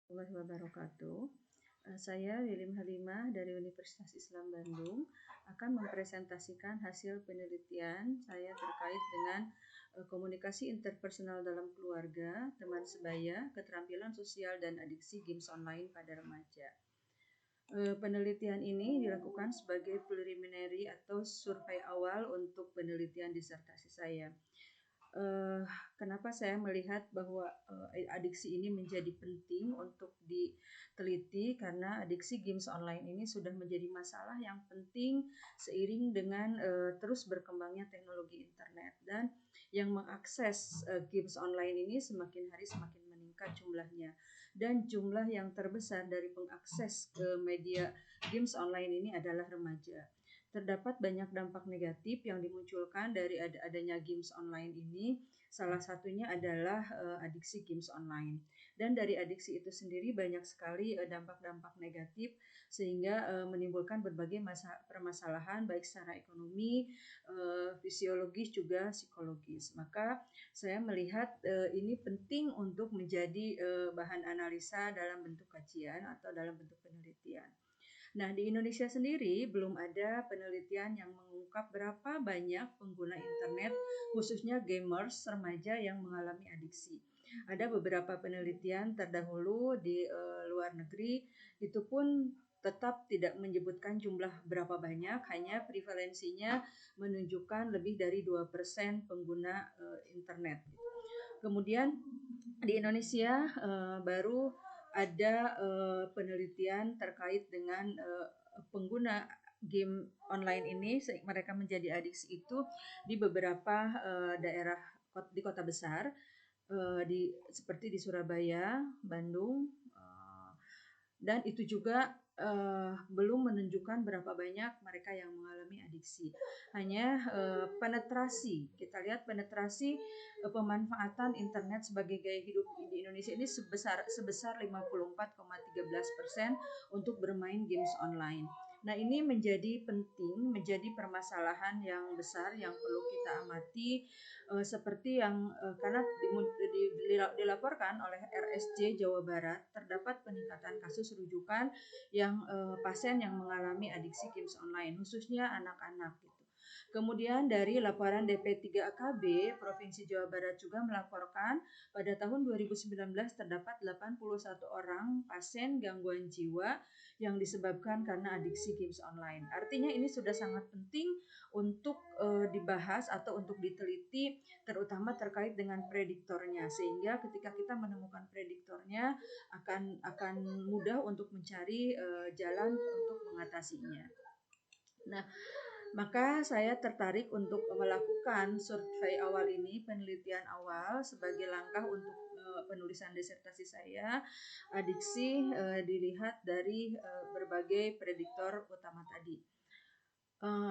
Warahmatullahi wabarakatuh. Saya Wilim Halimah dari Universitas Islam Bandung akan mempresentasikan hasil penelitian saya terkait dengan komunikasi interpersonal dalam keluarga, teman sebaya, keterampilan sosial dan adiksi games online pada remaja. Penelitian ini dilakukan sebagai preliminary atau survei awal untuk penelitian disertasi saya. Kenapa saya melihat bahwa adiksi ini menjadi penting untuk diteliti, karena adiksi games online ini sudah menjadi masalah yang penting seiring dengan terus berkembangnya teknologi internet, dan yang mengakses games online ini semakin hari semakin meningkat jumlahnya, dan jumlah yang terbesar dari pengakses ke media games online ini adalah remaja. Terdapat banyak dampak negatif yang dimunculkan dari adanya games online ini. Salah satunya adalah adiksi games online. Dan dari adiksi itu sendiri banyak sekali dampak-dampak negatif, sehingga menimbulkan berbagai permasalahan baik secara ekonomi, fisiologis juga psikologis. Maka saya melihat ini penting untuk menjadi bahan analisa dalam bentuk kajian atau dalam bentuk penelitian. Nah, di Indonesia sendiri belum ada penelitian yang mengungkap berapa banyak pengguna internet, khususnya gamers remaja yang mengalami adiksi. Ada beberapa penelitian terdahulu di luar negeri, itu pun tetap tidak menyebutkan jumlah berapa banyak, hanya prevalensinya menunjukkan lebih dari 2% pengguna internet. Kemudian di Indonesia baru ada penelitian terkait dengan pengguna game online ini, mereka menjadi adiksi itu di beberapa daerah di kota besar, seperti di Surabaya, Bandung, dan itu juga belum menunjukkan berapa banyak mereka yang mengalami adiksi. Hanya penetrasi, kita lihat penetrasi pemanfaatan internet sebagai gaya hidup di Indonesia ini sebesar 54,13% untuk bermain games online. Nah, ini menjadi penting, menjadi permasalahan yang besar yang perlu kita amati, seperti yang karena dilaporkan oleh RSJ Jawa Barat, terdapat peningkatan kasus rujukan yang pasien yang mengalami adiksi games online, khususnya anak-anak gitu. Kemudian dari laporan DP3AKB Provinsi Jawa Barat juga melaporkan pada tahun 2019 terdapat 81 orang pasien gangguan jiwa yang disebabkan karena adiksi games online. Artinya ini sudah sangat penting untuk dibahas atau untuk diteliti, terutama terkait dengan prediktornya, sehingga ketika kita menemukan prediktornya akan mudah untuk mencari jalan untuk mengatasinya. Nah, maka saya tertarik untuk melakukan survei awal ini, penelitian awal sebagai langkah untuk penulisan disertasi saya. Adiksi dilihat dari berbagai prediktor utama tadi.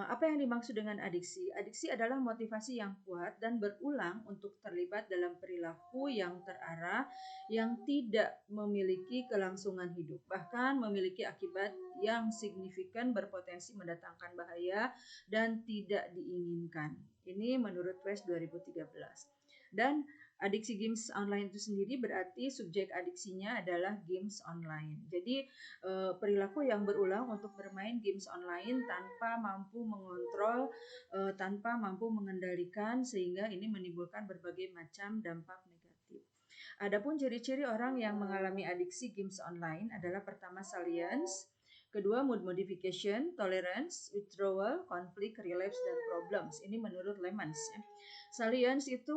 Apa yang dimaksud dengan adiksi? Adiksi adalah motivasi yang kuat dan berulang untuk terlibat dalam perilaku yang terarah, yang tidak memiliki kelangsungan hidup, bahkan memiliki akibat yang signifikan, berpotensi mendatangkan bahaya dan tidak diinginkan. Ini menurut WES 2013. Dan adiksi games online itu sendiri berarti subjek adiksinya adalah games online. Jadi perilaku yang berulang untuk bermain games online tanpa mampu mengontrol, tanpa mampu mengendalikan, sehingga ini menimbulkan berbagai macam dampak negatif. Adapun ciri-ciri orang yang mengalami adiksi games online adalah: pertama, salience; kedua, mood modification, tolerance, withdrawal, conflict, relapse, dan problems. Ini menurut Lemans ya. Salience itu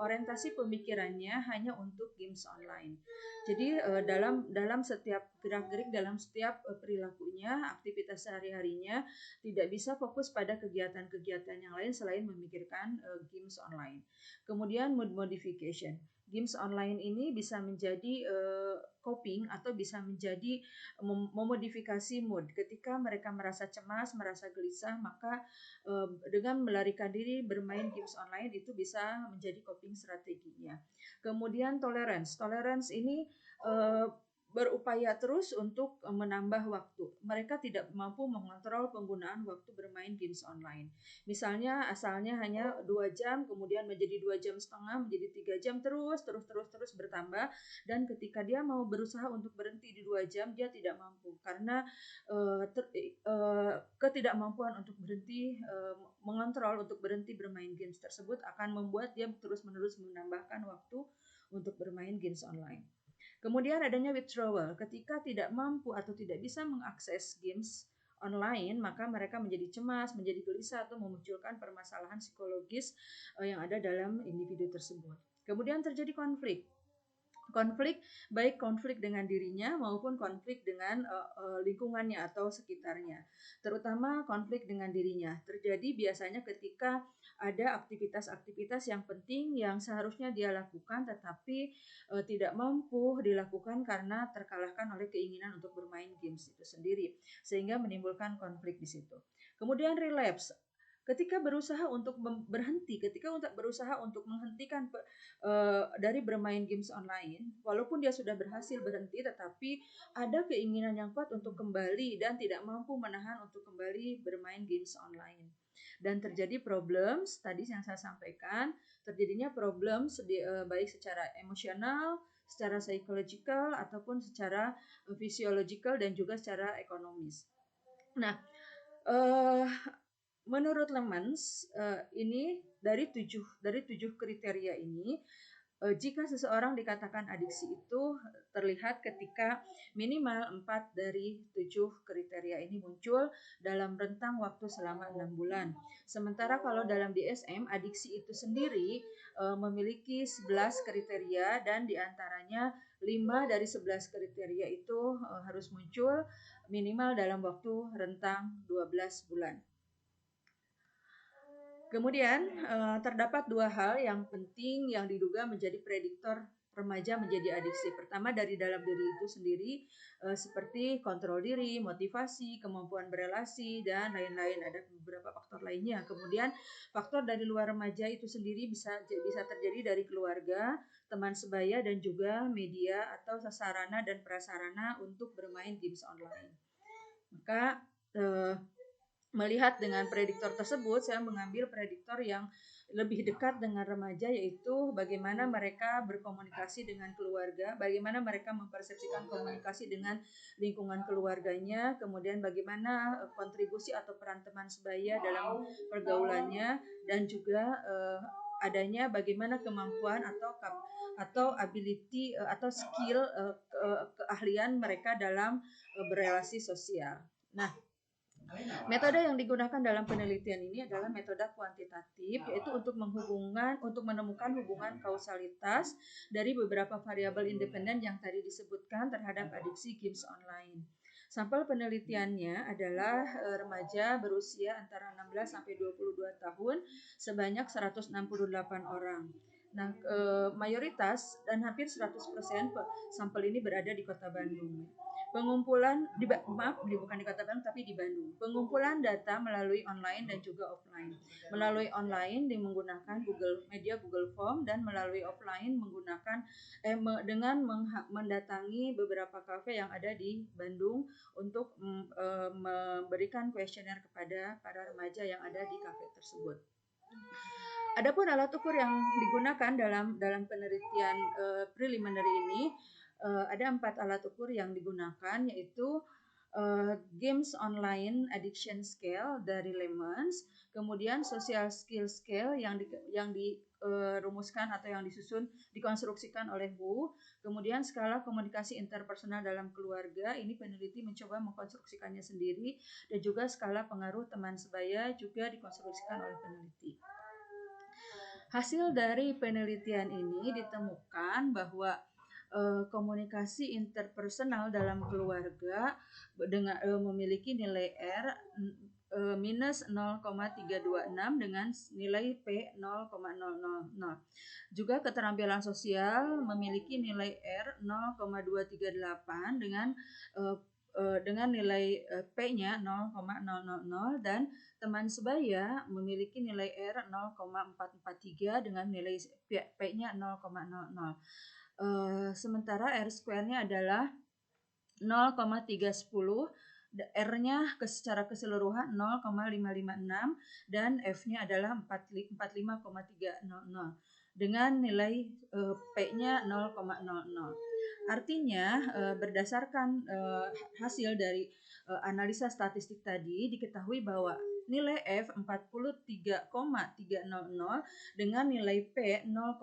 orientasi pemikirannya hanya untuk games online. Jadi dalam setiap gerak-gerik, dalam setiap perilakunya, aktivitas sehari-harinya tidak bisa fokus pada kegiatan-kegiatan yang lain selain memikirkan games online. Kemudian mood modification. Games online ini bisa menjadi coping atau bisa menjadi memodifikasi mood. Ketika mereka merasa cemas, merasa gelisah, maka dengan melarikan diri bermain games online itu bisa menjadi coping strateginya. Kemudian tolerance. Tolerance ini berupaya terus untuk menambah waktu. Mereka tidak mampu mengontrol penggunaan waktu bermain games online. Misalnya asalnya hanya 2 jam, kemudian menjadi 2 jam setengah, menjadi 3 jam, terus bertambah. Dan ketika dia mau berusaha untuk berhenti di 2 jam, dia tidak mampu karena ketidakmampuan untuk berhenti mengontrol untuk berhenti bermain games tersebut akan membuat dia terus-menerus menambahkan waktu untuk bermain games online. Kemudian adanya withdrawal, ketika tidak mampu atau tidak bisa mengakses games online, maka mereka menjadi cemas, menjadi gelisah atau memunculkan permasalahan psikologis yang ada dalam individu tersebut. Kemudian terjadi konflik. Baik konflik dengan dirinya maupun konflik dengan lingkungannya atau sekitarnya. Terutama konflik dengan dirinya terjadi biasanya ketika ada aktivitas-aktivitas yang penting yang seharusnya dia lakukan tetapi tidak mampu dilakukan karena terkalahkan oleh keinginan untuk bermain games itu sendiri, sehingga menimbulkan konflik di situ. Kemudian relapse. Ketika berusaha untuk berhenti, ketika berusaha untuk menghentikan dari bermain games online, walaupun dia sudah berhasil berhenti, tetapi ada keinginan yang kuat untuk kembali dan tidak mampu menahan untuk kembali bermain games online. Dan terjadi problems tadi yang saya sampaikan, terjadinya problem baik secara emosional, secara psychological ataupun secara physiological dan juga secara ekonomis. Nah, menurut Lemans, ini dari tujuh kriteria ini, jika seseorang dikatakan adiksi itu terlihat ketika minimal 4 dari 7 kriteria ini muncul dalam rentang waktu selama 6 bulan. Sementara kalau dalam DSM, adiksi itu sendiri memiliki 11 kriteria dan diantaranya 5 dari 11 kriteria itu harus muncul minimal dalam waktu rentang 12 bulan. Kemudian terdapat 2 hal yang penting yang diduga menjadi prediktor remaja menjadi adiksi. Pertama, dari dalam diri itu sendiri seperti kontrol diri, motivasi, kemampuan berelasi dan lain-lain. Ada beberapa faktor lainnya. Kemudian faktor dari luar remaja itu sendiri bisa terjadi dari keluarga, teman sebaya dan juga media atau sarana dan prasarana untuk bermain games online. Maka melihat dengan prediktor tersebut, saya mengambil prediktor yang lebih dekat dengan remaja, yaitu bagaimana mereka berkomunikasi dengan keluarga, bagaimana mereka mempersepsikan komunikasi dengan lingkungan keluarganya, kemudian bagaimana kontribusi atau peran teman sebaya dalam pergaulannya, dan juga adanya bagaimana kemampuan atau ability atau skill keahlian mereka dalam berelasi sosial. Nah, metode yang digunakan dalam penelitian ini adalah metode kuantitatif, yaitu untuk menemukan hubungan kausalitas dari beberapa variabel independen yang tadi disebutkan terhadap adiksi games online. Sampel penelitiannya adalah remaja berusia antara 16 sampai 22 tahun sebanyak 168 orang. Nah, mayoritas dan hampir 100% sampel ini berada di Kota Bandung. Pengumpulan bukan di Kota Bandung tapi di Bandung. Pengumpulan data melalui online dan juga offline. Melalui online menggunakan Google Form dan melalui offline menggunakan dengan mendatangi beberapa kafe yang ada di Bandung untuk memberikan kuesioner kepada para remaja yang ada di kafe tersebut. Adapun alat ukur yang digunakan dalam penelitian preliminary ini, ada 4 alat ukur yang digunakan, yaitu Games Online Addiction Scale dari Lemans, kemudian Social Skill Scale yang dirumuskan atau yang dikonstruksikan oleh Wu, kemudian skala komunikasi interpersonal dalam keluarga, ini peneliti mencoba mengkonstruksikannya sendiri, dan juga skala pengaruh teman sebaya juga dikonstruksikan oleh peneliti. Hasil dari penelitian ini ditemukan bahwa komunikasi interpersonal dalam keluarga dengan memiliki nilai R minus 0,326 dengan nilai P 0,000. Juga keterampilan sosial memiliki nilai R 0,238 dengan nilai P-nya 0,000 dan teman sebaya memiliki nilai R 0,443 dengan nilai P-nya 0,00. Sementara R square-nya adalah 0,310, R-nya secara keseluruhan 0,556 dan F-nya adalah 45,300 dengan nilai P-nya 0,00. Artinya berdasarkan hasil dari analisa statistik tadi diketahui bahwa nilai F 43,300 dengan nilai P 0,00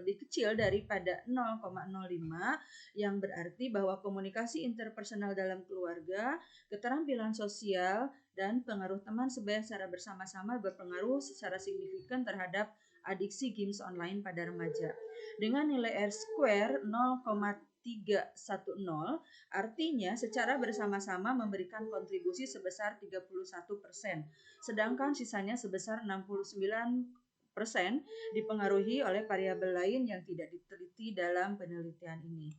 lebih kecil daripada 0,05, yang berarti bahwa komunikasi interpersonal dalam keluarga, keterampilan sosial, dan pengaruh teman sebaya secara bersama-sama berpengaruh secara signifikan terhadap adiksi games online pada remaja. Dengan nilai R-square 0,310, artinya secara bersama-sama memberikan kontribusi sebesar 31%, sedangkan sisanya sebesar 69% dipengaruhi oleh variabel lain yang tidak diteliti dalam penelitian ini.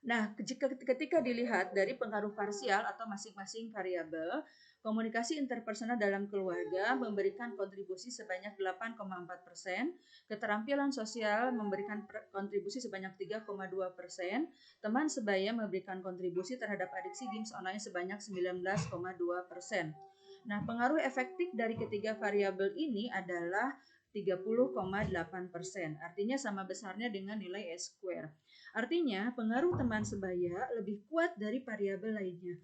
Nah, ketika dilihat dari pengaruh parsial atau masing-masing variabel, komunikasi interpersonal dalam keluarga memberikan kontribusi sebanyak 8,4%, keterampilan sosial memberikan kontribusi sebanyak 3,2%, teman sebaya memberikan kontribusi terhadap adiksi games online sebanyak 19,2%. Nah, pengaruh efektif dari ketiga variabel ini adalah 30,8%, artinya sama besarnya dengan nilai S-square. Artinya, pengaruh teman sebaya lebih kuat dari variabel lainnya.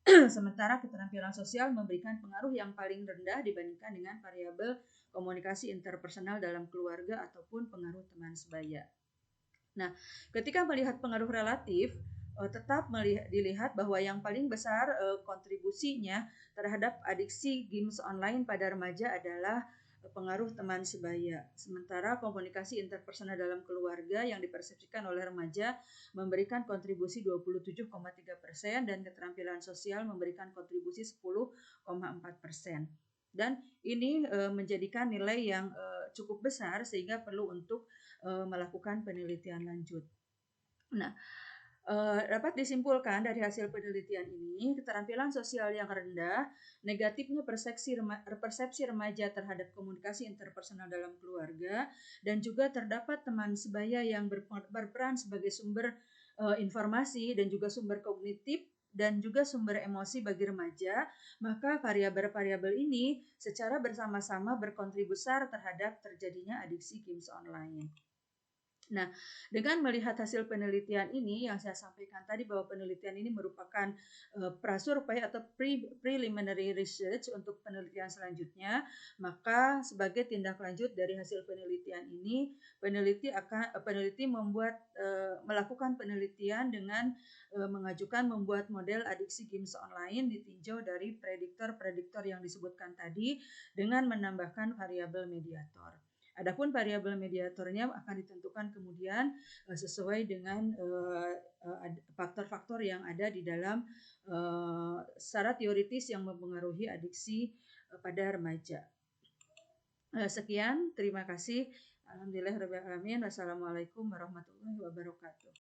Sementara keterampilan sosial memberikan pengaruh yang paling rendah dibandingkan dengan variabel komunikasi interpersonal dalam keluarga ataupun pengaruh teman sebaya. Nah, ketika melihat pengaruh relatif, tetap dilihat bahwa yang paling besar kontribusinya terhadap adiksi games online pada remaja adalah pengaruh teman sebaya. Sementara komunikasi interpersonal dalam keluarga yang dipersepsikan oleh remaja memberikan kontribusi 27,3% dan keterampilan sosial memberikan kontribusi 10,4%. Dan ini menjadikan nilai yang cukup besar sehingga perlu untuk melakukan penelitian lanjut. Nah, dapat disimpulkan dari hasil penelitian ini, keterampilan sosial yang rendah, negatifnya persepsi remaja terhadap komunikasi interpersonal dalam keluarga, dan juga terdapat teman sebaya yang berperan sebagai sumber informasi dan juga sumber kognitif dan juga sumber emosi bagi remaja, maka variabel-variabel ini secara bersama-sama berkontribusi besar terhadap terjadinya adiksi games online. Nah, dengan melihat hasil penelitian ini yang saya sampaikan tadi bahwa penelitian ini merupakan prasurvei atau preliminary research untuk penelitian selanjutnya, maka sebagai tindak lanjut dari hasil penelitian ini, peneliti melakukan penelitian dengan mengajukan membuat model adiksi games online ditinjau dari prediktor-prediktor yang disebutkan tadi dengan menambahkan variabel mediator. Adapun variabel mediatornya akan ditentukan kemudian sesuai dengan faktor-faktor yang ada di dalam secara teoritis yang mempengaruhi adiksi pada remaja. Sekian, terima kasih. Alhamdulillahirabbil alamin. Wassalamualaikum warahmatullahi wabarakatuh.